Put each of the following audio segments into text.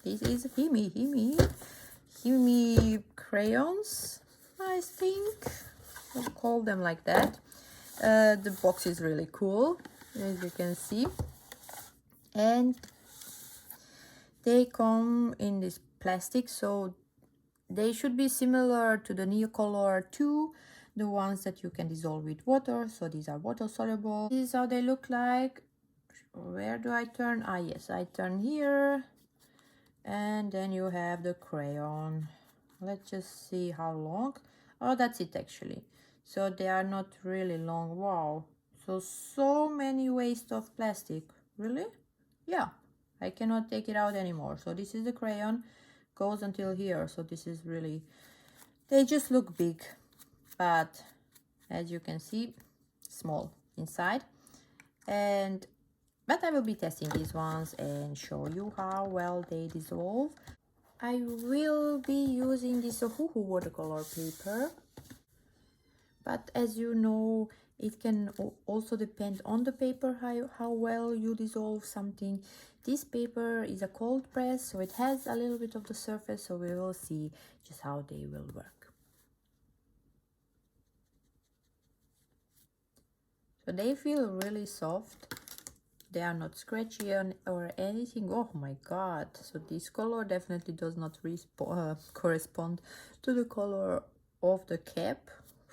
This is HIMI crayons, I think. We'll call them like that. The box is really cool, as you can see. And they come in this plastic, so they should be similar to the Neocolor 2, the ones that you can dissolve with water. So these are water soluble. This is how they look like. Where do I turn? Ah, yes, I turn here. And then you have the crayon. Let's just see how long. Oh, that's it actually. So they are not really long. Wow. So many waste of plastic. Really? Yeah. I cannot take it out anymore. So this is the crayon. Goes until here. So this is really... They just look big. But as you can see, small inside. But I will be testing these ones and show you how well they dissolve. I will be using this Ohuhu watercolor paper, but as you know, it can also depend on the paper how well you dissolve something. This paper is a cold press, so it has a little bit of the surface, so we will see just how they will work. So they feel really soft. They are not scratchy or anything. Oh my god. So this color definitely does not correspond to the color of the cap.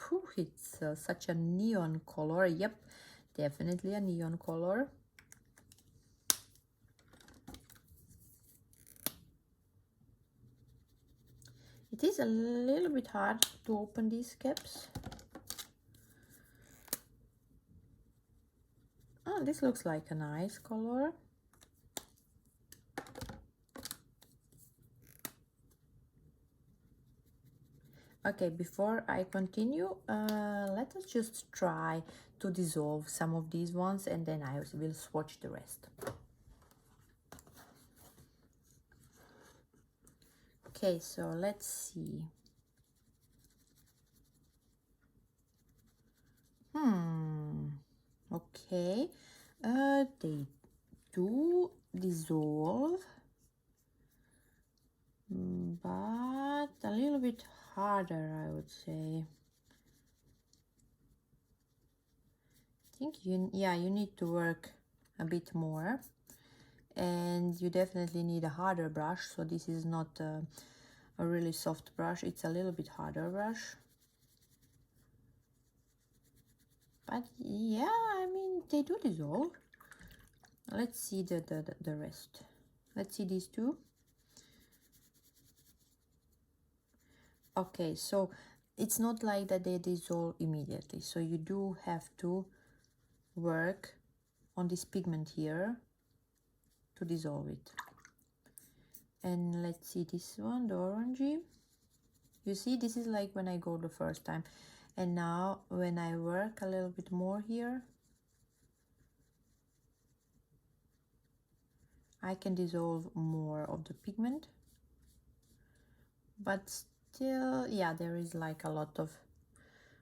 Whew, it's such a neon color. Yep, definitely a neon color. It is a little bit hard to open these caps. Oh, this looks like a nice color. Okay, before I continue, let us just try to dissolve some of these ones and then I will swatch the rest. Okay, so let's see. Okay, they do dissolve, but a little bit harder, I would say. I think you need to work a bit more, and you definitely need a harder brush. So this is not a really soft brush, it's a little bit harder brush. But yeah, I mean, they do dissolve. Let's see the rest. Let's see these two. Okay, so it's not like that they dissolve immediately. So you do have to work on this pigment here to dissolve it. And let's see this one, the orangey. You see, this is like when I go the first time. And now when I work a little bit more here, I can dissolve more of the pigment. But still, yeah, there is like a lot of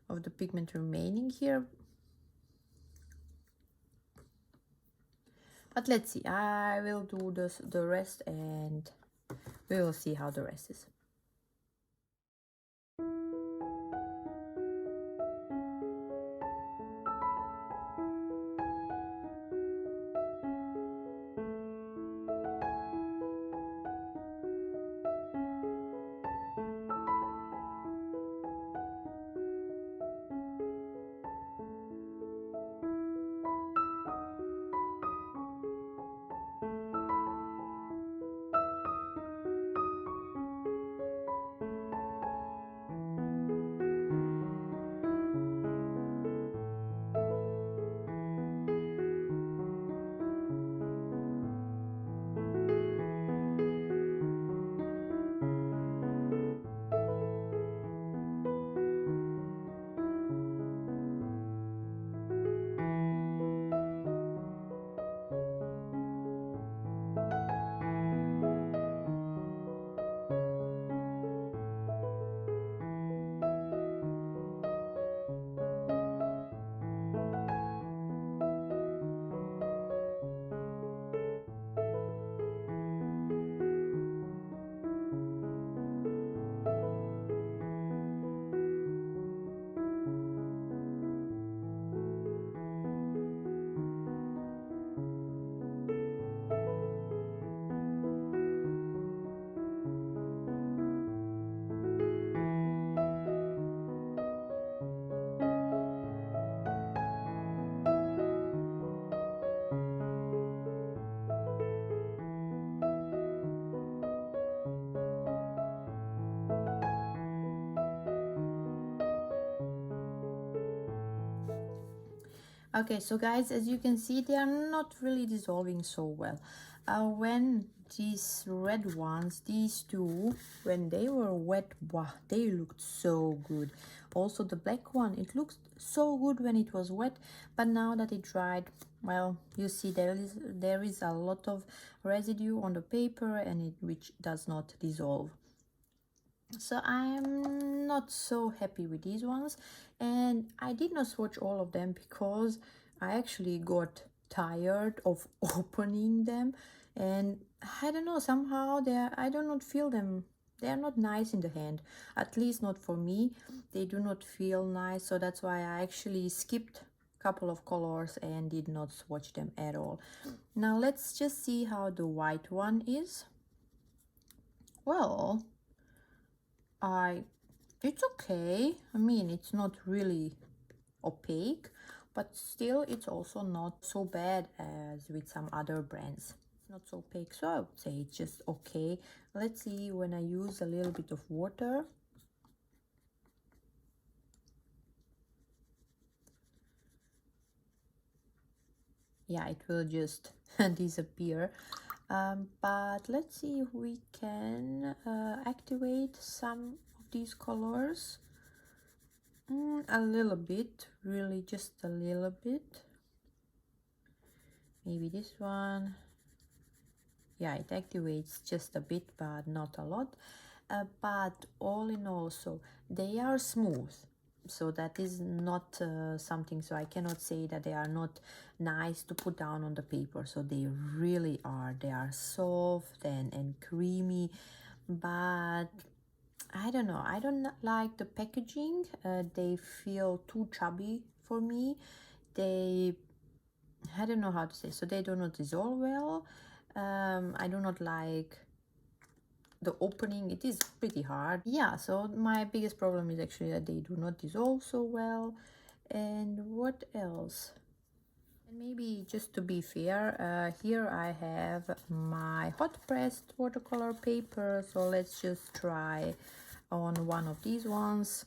the pigment remaining here. But let's see, I will do the rest and we will see how the rest is. Okay, so guys, as you can see, they are not really dissolving so well. When these red ones, these two, when they were wet, wow, they looked so good. Also the black one, it looks so good when it was wet, but now that it dried, well, you see there is a lot of residue on the paper, and which does not dissolve. So I'm not so happy with these ones, and I did not swatch all of them because I actually got tired of opening them, and I don't know, somehow I do not feel them, they are not nice in the hand, at least not for me. They do not feel nice, so that's why I actually skipped a couple of colors and did not swatch them at all. Now let's just see how the white one is. Well, it's okay. I mean, it's not really opaque, but still it's also not so bad as with some other brands. It's not so opaque, so I would say it's just okay. Let's see when I use a little bit of water. Yeah, it will just disappear. But let's see if we can activate some of these colors. A little bit, really just a little bit. Maybe this one. Yeah, it activates just a bit, but not a lot. But all in all, so they are smooth, so that is not something, so I cannot say that they are not nice to put down on the paper. So they really are, they are soft and creamy, but I don't know, I don't like the packaging. They feel too chubby for me. I don't know how to say, so they do not dissolve well. I do not like the opening, it is pretty hard. Yeah, so my biggest problem is actually that they do not dissolve so well. And what else? And maybe just to be fair, here I have my hot pressed watercolor paper, so let's just try on one of these ones.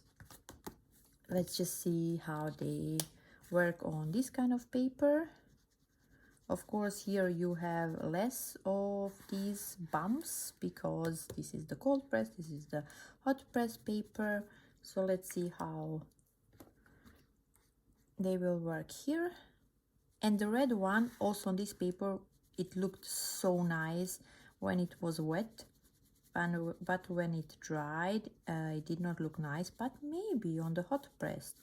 Let's just see how they work on this kind of paper. Of course, here you have less of these bumps because this is the cold press, this is the hot press paper. So let's see how they will work here. And the red one, also on this paper, it looked so nice when it was wet. But when it dried, it did not look nice. But maybe on the hot press,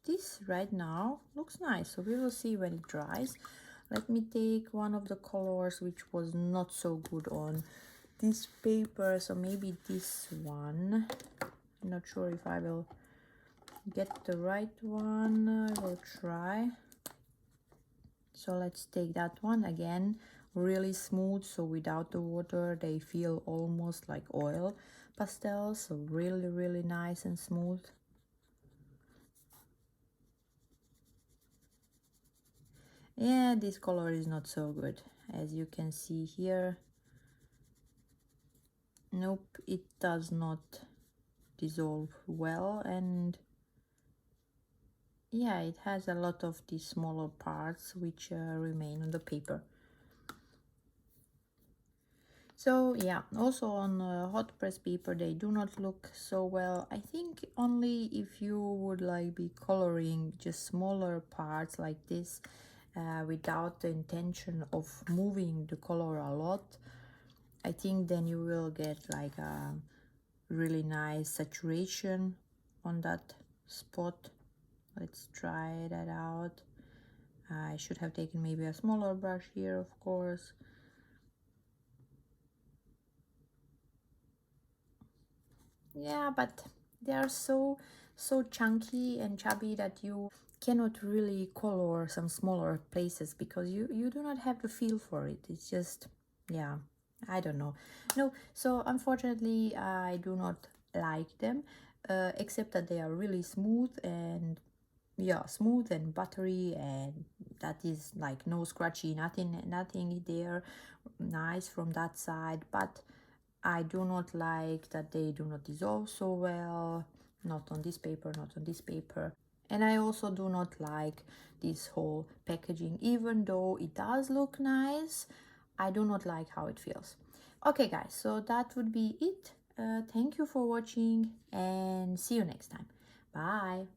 this right now looks nice. So we will see when it dries. Let me take one of the colors which was not so good on this paper, so maybe this one. I'm not sure if I will get the right one. I will try. So let's take that one again, really smooth, so without the water they feel almost like oil pastels, so really nice and smooth. Yeah, this color is not so good, as you can see here. Nope, it does not dissolve well, and yeah, it has a lot of these smaller parts which remain on the paper. So yeah, also on hot press paper they do not look so well. I think only if you would like be coloring just smaller parts like this without the intention of moving the color a lot, I think then you will get like a really nice saturation on that spot. Let's try that out. I should have taken maybe a smaller brush here, of course. Yeah, but they are so chunky and chubby that you cannot really color some smaller places because you do not have the feel for it. It's just, yeah, I don't know. No, so unfortunately I do not like them, except that they are really smooth and yeah, smooth and buttery, and that is like no scratchy, nothing there, nice from that side. But I do not like that they do not dissolve so well, not on this paper, not on this paper. And I also do not like this whole packaging. Even though it does look nice, I do not like how it feels. Okay guys, so that would be it. Thank you for watching and see you next time. Bye.